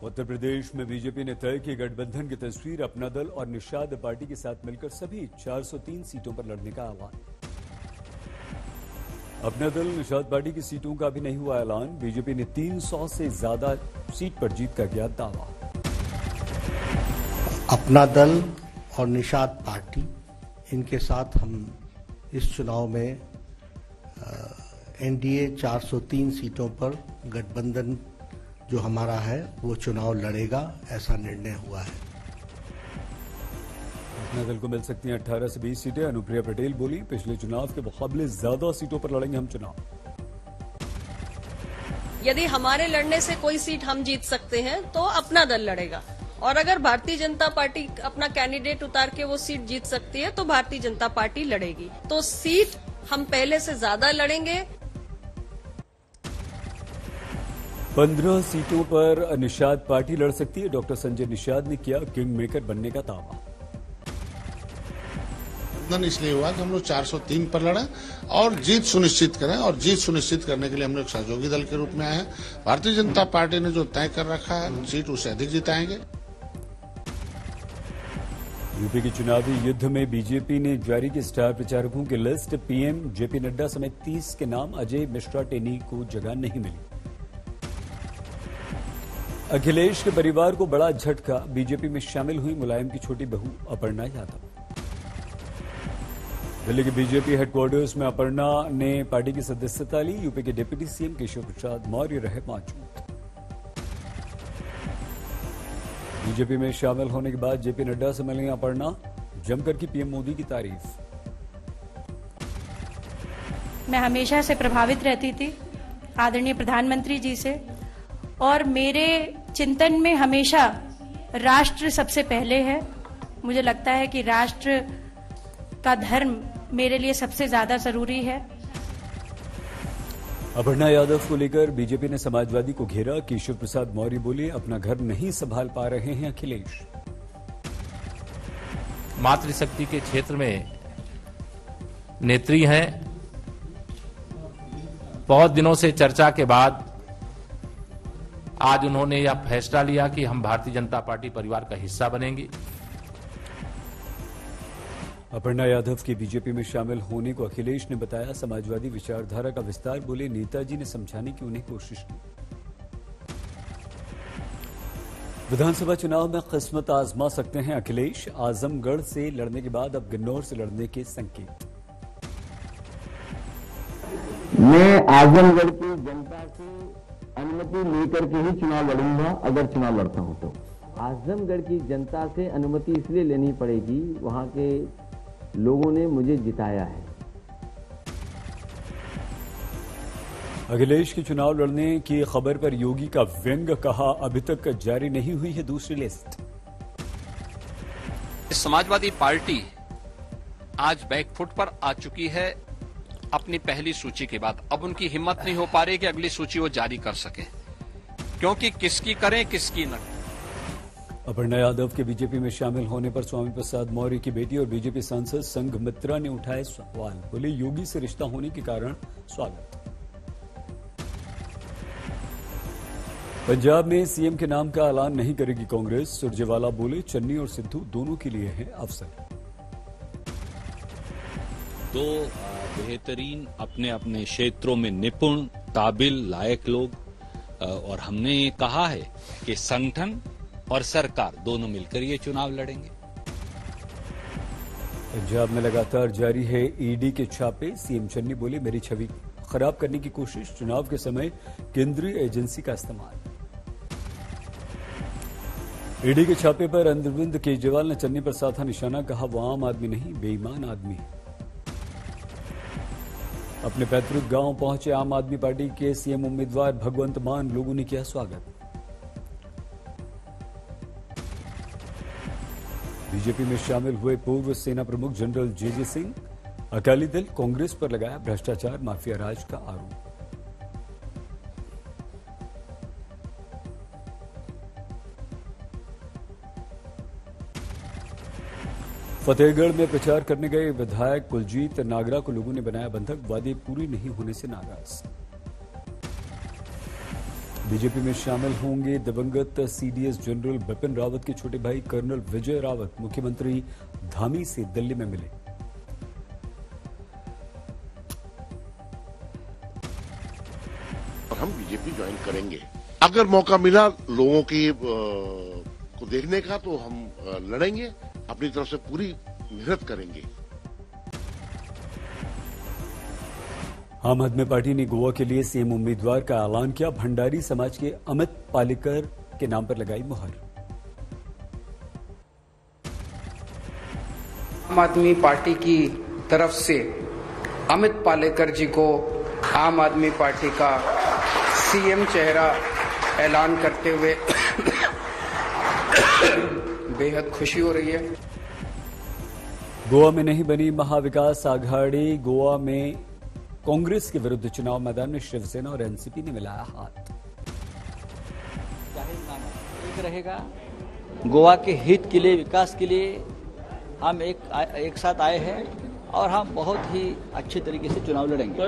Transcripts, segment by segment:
उत्तर प्रदेश में बीजेपी ने तय की गठबंधन की तस्वीर। अपना दल और निषाद पार्टी के साथ मिलकर सभी 403 सीटों पर लड़ने का आह्वान। अपना दल निषाद पार्टी की सीटों का भी नहीं हुआ ऐलान। बीजेपी ने 300 से ज्यादा सीट पर जीत का किया दावा। अपना दल और निषाद पार्टी, इनके साथ हम इस चुनाव में एनडीए 403 सीटों पर गठबंधन जो हमारा है वो चुनाव लड़ेगा, ऐसा निर्णय हुआ है। अपना दल को मिल सकती हैं 18 से 20 सीटें। अनुप्रिया पटेल बोली, पिछले चुनाव के मुकाबले ज्यादा सीटों पर लड़ेंगे हम चुनाव। यदि हमारे लड़ने से कोई सीट हम जीत सकते हैं तो अपना दल लड़ेगा, और अगर भारतीय जनता पार्टी अपना कैंडिडेट उतार के वो सीट जीत सकती है तो भारतीय जनता पार्टी लड़ेगी। तो सीट हम पहले से ज्यादा लड़ेंगे। 15 सीटों पर निषाद पार्टी लड़ सकती है। डॉक्टर संजय निषाद ने किया किंग मेकर बनने का दावा। इसलिए हुआ कि हम लोग 403 पर लड़े और जीत सुनिश्चित करें, और जीत सुनिश्चित करने के लिए हम लोग सहयोगी दल के रूप में आए हैं। भारतीय जनता पार्टी ने जो तय कर रखा है सीट उससे अधिक जिताएंगे। यूपी के चुनावी युद्ध में बीजेपी ने जारी की स्टार प्रचारकों की लिस्ट। पीएम जेपी नड्डा समेत 30 के नाम। अजय मिश्रा टेनी को जगह नहीं मिली। अखिलेश के परिवार को बड़ा झटका। बीजेपी में शामिल हुई मुलायम की छोटी बहू अपर्णा यादव। दिल्ली के बीजेपी हेडक्वार्टर्स में अपर्णा ने पार्टी की सदस्यता ली। यूपी के डिप्टी सीएम केशव प्रसाद मौर्य रहे मौजूद। बीजेपी में शामिल होने के बाद जेपी नड्डा से मिली अपर्णा। जमकर की पीएम मोदी की तारीफ। मैं हमेशा से प्रभावित रहती थी आदरणीय प्रधानमंत्री जी से, और मेरे चिंतन में हमेशा राष्ट्र सबसे पहले है। मुझे लगता है कि राष्ट्र का धर्म मेरे लिए सबसे ज्यादा जरूरी है। अपर्णा यादव को लेकर बीजेपी ने समाजवादी को घेरा। केशव प्रसाद मौर्य बोले, अपना घर नहीं संभाल पा रहे हैं अखिलेश। मातृशक्ति के क्षेत्र में नेत्री हैं। बहुत दिनों से चर्चा के बाद आज उन्होंने यह फैसला लिया कि हम भारतीय जनता पार्टी परिवार का हिस्सा बनेंगे। अपर्णा यादव के बीजेपी में शामिल होने को अखिलेश ने बताया समाजवादी विचारधारा का विस्तार। बोले, नेताजी ने समझाने की उन्हें कोशिश की। विधानसभा चुनाव में किस्मत आजमा सकते हैं अखिलेश। आजमगढ़ से लड़ने के बाद अब गन्नौर से लड़ने के संकेत। मैं आजमगढ़ की जनता से अनुमति लेकर के ही चुनाव लड़ूंगा, अगर चुनाव लड़ता हूं तो। आजमगढ़ की जनता से अनुमति इसलिए लेनी पड़ेगी, वहां के लोगों ने मुझे जिताया है। अखिलेश की चुनाव लड़ने की खबर पर योगी का व्यंग। कहा, अभी तक जारी नहीं हुई है दूसरी लिस्ट। समाजवादी पार्टी आज बैकफुट पर आ चुकी है अपनी पहली सूची के बाद। अब उनकी हिम्मत नहीं हो पा रही कि अगली सूची वो जारी कर सके, क्योंकि किसकी करें किसकी न। अपर्णा यादव के बीजेपी में शामिल होने पर स्वामी प्रसाद मौर्य की बेटी और बीजेपी सांसद संघमित्रा ने उठाए सवाल। बोले, योगी से रिश्ता होने के कारण स्वागत। पंजाब में सीएम के नाम का ऐलान नहीं करेगी कांग्रेस। सुरजेवाला बोले, चन्नी और सिद्धू दोनों के लिए है अवसर। दो बेहतरीन अपने अपने क्षेत्रों में निपुण काबिल लायक लोग, और हमने ये कहा है कि संगठन और सरकार दोनों मिलकर ये चुनाव लड़ेंगे। पंजाब में लगातार जारी है ईडी के छापे। सीएम चन्नी बोले, मेरी छवि खराब करने की कोशिश। चुनाव के समय केंद्रीय एजेंसी का इस्तेमाल। ईडी के छापे पर अरविंद केजरीवाल ने चन्नी पर साधा निशाना। कहा, वो आम आदमी नहीं, बेईमान आदमी है। अपने पैतृक गांव पहुंचे आम आदमी पार्टी के सीएम उम्मीदवार भगवंत मान। लोगों ने किया स्वागत। बीजेपी में शामिल हुए पूर्व सेना प्रमुख जनरल जेजे सिंह। अकाली दल कांग्रेस पर लगाया भ्रष्टाचार माफिया राज का आरोप। फतेहगढ़ में प्रचार करने गए विधायक कुलजीत नागरा को लोगों ने बनाया बंधक। वादे पूरी नहीं होने से नाराज। बीजेपी में शामिल होंगे दिवंगत सीडीएस जनरल बिपिन रावत के छोटे भाई कर्नल विजय रावत। मुख्यमंत्री धामी से दिल्ली में मिले। हम बीजेपी ज्वाइन करेंगे। अगर मौका मिला लोगों की को देखने का तो हम लड़ेंगे, अपनी तरफ से पूरी मेहनत करेंगे। आम आदमी पार्टी ने गोवा के लिए सीएम उम्मीदवार का ऐलान किया। भंडारी समाज के अमित पालेकर के नाम पर लगाई मुहर। आम आदमी पार्टी की तरफ से अमित पालेकर जी को आम आदमी पार्टी का सीएम चेहरा ऐलान करते हुए बेहद खुशी हो रही है। गोवा में नहीं बनी महाविकास आघाड़ी। गोवा में कांग्रेस के विरुद्ध चुनाव मैदान में शिवसेना और एनसीपी ने मिलाया हाथ। जाहिरनामा एक रहेगा। गोवा के हित के लिए, विकास के लिए हम एक साथ आए हैं और हम बहुत ही अच्छे तरीके से चुनाव लड़ेंगे।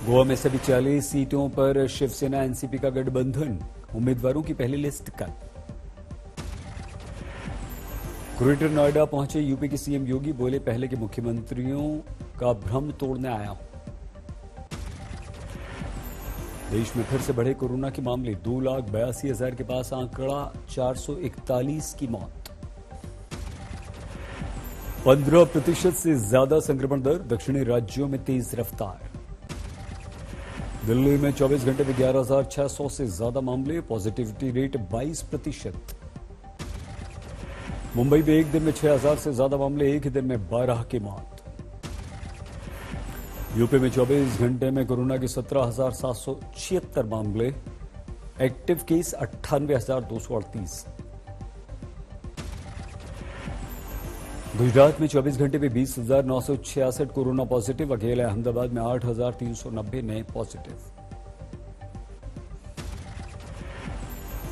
गोवा में सभी 40 सीटों पर शिवसेना एनसीपी का गठबंधन। उम्मीदवारों की पहली लिस्ट कल। ग्रेटर नोएडा पहुंचे यूपी के सीएम योगी। बोले, पहले के मुख्यमंत्रियों का भ्रम तोड़ने आया हूं। देश में फिर से बढ़े कोरोना के मामले। 2,82,000 के पास आंकड़ा। 441 की मौत। 15% से ज्यादा संक्रमण दर। दक्षिणी राज्यों में तेज रफ्तार। दिल्ली में 24 घंटे में 11,600 से ज्यादा मामले। Positivity rate 22%। मुंबई में एक दिन में 6,000 से ज्यादा मामले। एक ही दिन में 12 की मौत। यूपी में 24 घंटे में कोरोना के 17,776 मामले। Active case 98,238। गुजरात में 24 घंटे में 20,966 कोरोना पॉजिटिव। अकेले अहमदाबाद में 8,390 नए पॉजिटिव।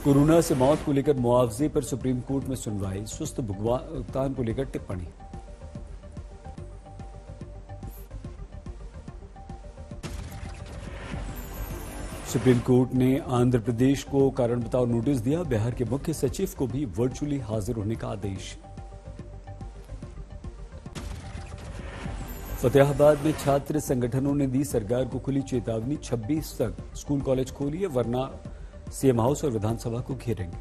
कोरोना से मौत को लेकर मुआवजे पर सुप्रीम कोर्ट में सुनवाई। सुस्त भुगतान को लेकर टिप्पणी। सुप्रीम कोर्ट ने आंध्र प्रदेश को कारण बताओ नोटिस दिया। बिहार के मुख्य सचिव को भी वर्चुअली हाजिर होने का आदेश। फतेहाबाद में छात्र संगठनों ने दी सरकार को खुली चेतावनी। 26 तक स्कूल कॉलेज खोलिए वरना सीएम हाउस और विधानसभा को घेरेंगे।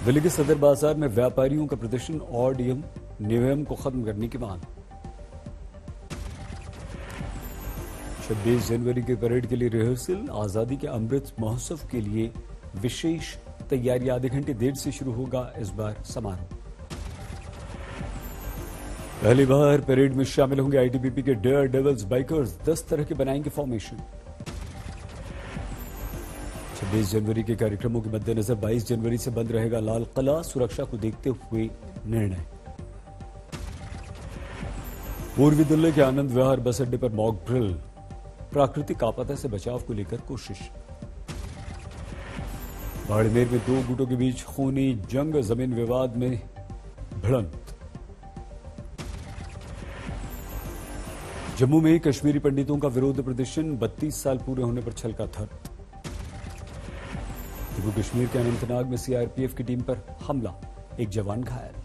दिल्ली के सदर बाजार में व्यापारियों का प्रदर्शन। ऑड नियम को खत्म करने की मांग। 26 जनवरी के परेड के लिए रिहर्सल। आजादी के अमृत महोत्सव के लिए विशेष तैयारी। आधे घंटे देर से शुरू होगा इस बार समारोह। पहली बार परेड में शामिल होंगे आईटीबीपी के डेयर डेविल्स बाइकर्स। 10 तरह के बनाएंगे फॉर्मेशन। 26 जनवरी के कार्यक्रमों के मद्देनजर 22 जनवरी से बंद रहेगा लाल किला। सुरक्षा को देखते हुए निर्णय। पूर्वी दिल्ली के आनंद विहार बस अड्डे पर मॉक ड्रिल। प्राकृतिक आपदा से बचाव को लेकर कोशिश। बाड़मेर में 2 गुटों के बीच खूनी जंग। जमीन विवाद में भिड़ंत। जम्मू में कश्मीरी पंडितों का विरोध प्रदर्शन। 32 साल पूरे होने पर छलका थर। जम्मू कश्मीर के अनंतनाग में सीआरपीएफ की टीम पर हमला। एक जवान घायल।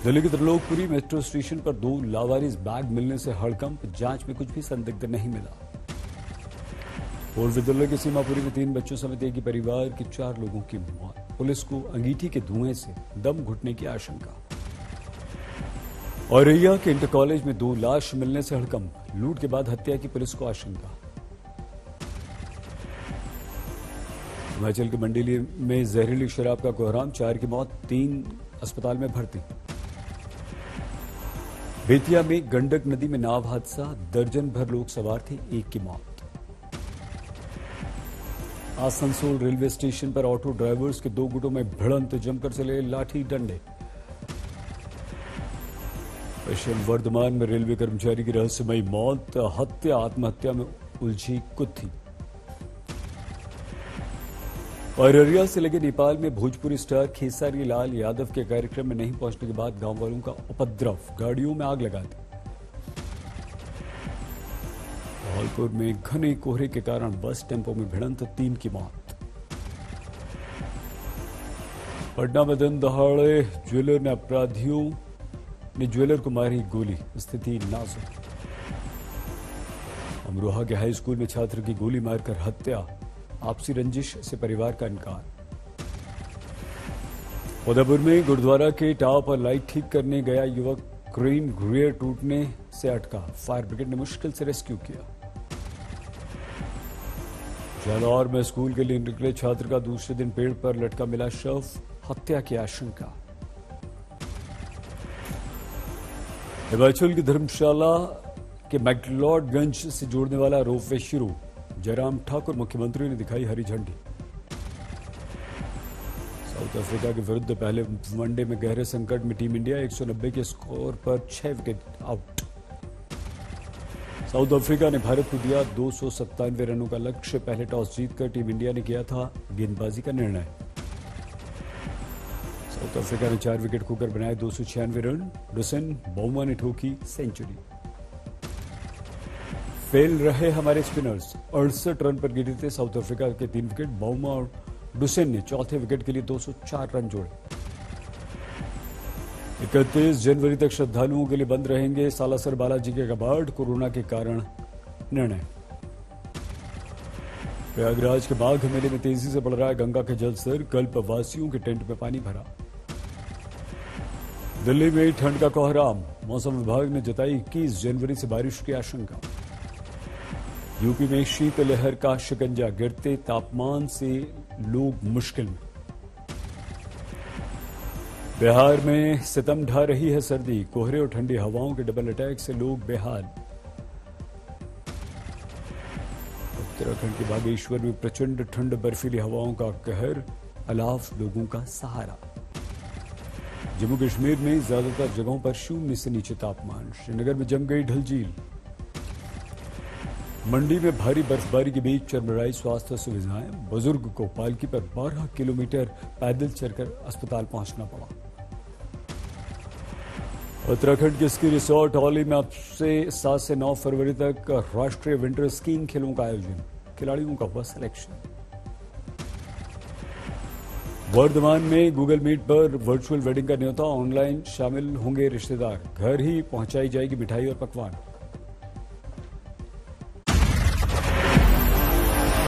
दिल्ली के त्रिलोकपुरी मेट्रो स्टेशन पर 2 लावारिस बैग मिलने से हड़कंप। जांच में कुछ भी संदिग्ध नहीं मिला। पूर्वी दिल्ली के सीमापुरी में 3 बच्चों समेत एक ही परिवार के 4 लोगों की मौत। पुलिस को अंगीठी के धुएं से दम घुटने की आशंका। औरैया के इंटर कॉलेज में 2 लाश मिलने से हड़कंप। लूट के बाद हत्या की पुलिस को आशंका। हिमाचल के मंडी में जहरीली शराब का कोहराम। 4 की मौत। 3 अस्पताल में भर्ती। बेतिया में गंडक नदी में नाव हादसा। दर्जन भर लोग सवार थे। 1 की मौत। आसनसोल रेलवे स्टेशन पर ऑटो ड्राइवर्स के 2 गुटों में भिड़ंत। जमकर चले लाठी डंडे। पश्चिम वर्धमान में रेलवे कर्मचारी की रहस्यमयी मौत। हत्या आत्महत्या में उलझी कुत्थी। अररिया से लगे नेपाल में भोजपुरी स्टार खेसारी लाल यादव के कार्यक्रम में नहीं पहुंचने के बाद गांव वालों का उपद्रव। गाड़ियों में आग लगा दी। धौलपुर में घने कोहरे के कारण बस टेम्पो में भिड़ंत 3 की मौत। पटना में दिन दहाड़े अपराधियों ने ज्वेलर को मारी गोली, स्थिति नाजुक। अमरोहा के हाई स्कूल में छात्र की गोली मारकर हत्या, आपसी रंजिश से परिवार का इनकार। उदयपुर में गुरुद्वारा के टावर पर लाइट ठीक करने गया युवक क्रेन गियर टूटने से अटका, फायर ब्रिगेड ने मुश्किल से रेस्क्यू किया। जालौर में स्कूल के लिए निकले छात्र का दूसरे दिन पेड़ पर लटका मिला शव, हत्या की आशंका। हिमाचल की धर्मशाला के मैक्लोडगंज से जोड़ने वाला रोपवे शुरू, जयराम ठाकुर मुख्यमंत्री ने दिखाई हरी झंडी। साउथ अफ्रीका के विरुद्ध पहले वनडे में गहरे संकट में टीम इंडिया, 190 के स्कोर पर 6 विकेट आउट। साउथ अफ्रीका ने भारत को दिया 297 रनों का लक्ष्य, पहले टॉस जीतकर टीम इंडिया ने किया था गेंदबाजी का निर्णय। साउथ अफ्रीका ने 4 विकेट खोकर बनाए 296 रन, डुसेन बौमा ने ठोकी सेंचुरी। फेल रहे हमारे स्पिनर्स, 68 रन पर गिरे थे साउथ अफ्रीका के 3 विकेट, बौमा और डुसेन ने चौथे विकेट के लिए 204 रन जोड़े। 31 जनवरी तक श्रद्धालुओं के लिए बंद रहेंगे सालासर बालाजी के कपाट, कोरोना के कारण निर्णय। प्रयागराज के बाघ मेले में तेजी से बढ़ रहा है गंगा के जलस्तर, कल्पवासियों के टेंट में पानी भरा। दिल्ली में ठंड का कोहराम, मौसम विभाग ने जताई 21 जनवरी से बारिश की आशंका। यूपी में शीतलहर का शिकंजा, गिरते तापमान से लोग मुश्किल में। बिहार में सितम ढा रही है सर्दी, कोहरे और ठंडी हवाओं के डबल अटैक से लोग बेहाल। उत्तराखंड के बागेश्वर में प्रचंड ठंड, बर्फीली हवाओं का कहर, अलाव लोगों का सहारा। जम्मू कश्मीर में ज्यादातर जगहों पर 0 से नीचे तापमान, श्रीनगर में जम गई ढल झील। मंडी में भारी बर्फबारी के बीच चरमराई स्वास्थ्य सुविधाएं, बुजुर्ग को पालकी पर 12 किलोमीटर पैदल चलकर अस्पताल पहुंचना पड़ा। उत्तराखंड के स्की रिसोर्ट औली में अब से 7 से 9 फरवरी तक राष्ट्रीय विंटर स्कीइंग खेलों का आयोजन, खिलाड़ियों का हुआ सिलेक्शन। वर्धमान में गूगल मीट पर वर्चुअल वेडिंग का न्योता, ऑनलाइन शामिल होंगे रिश्तेदार, घर ही पहुंचाई जाएगी मिठाई और पकवान।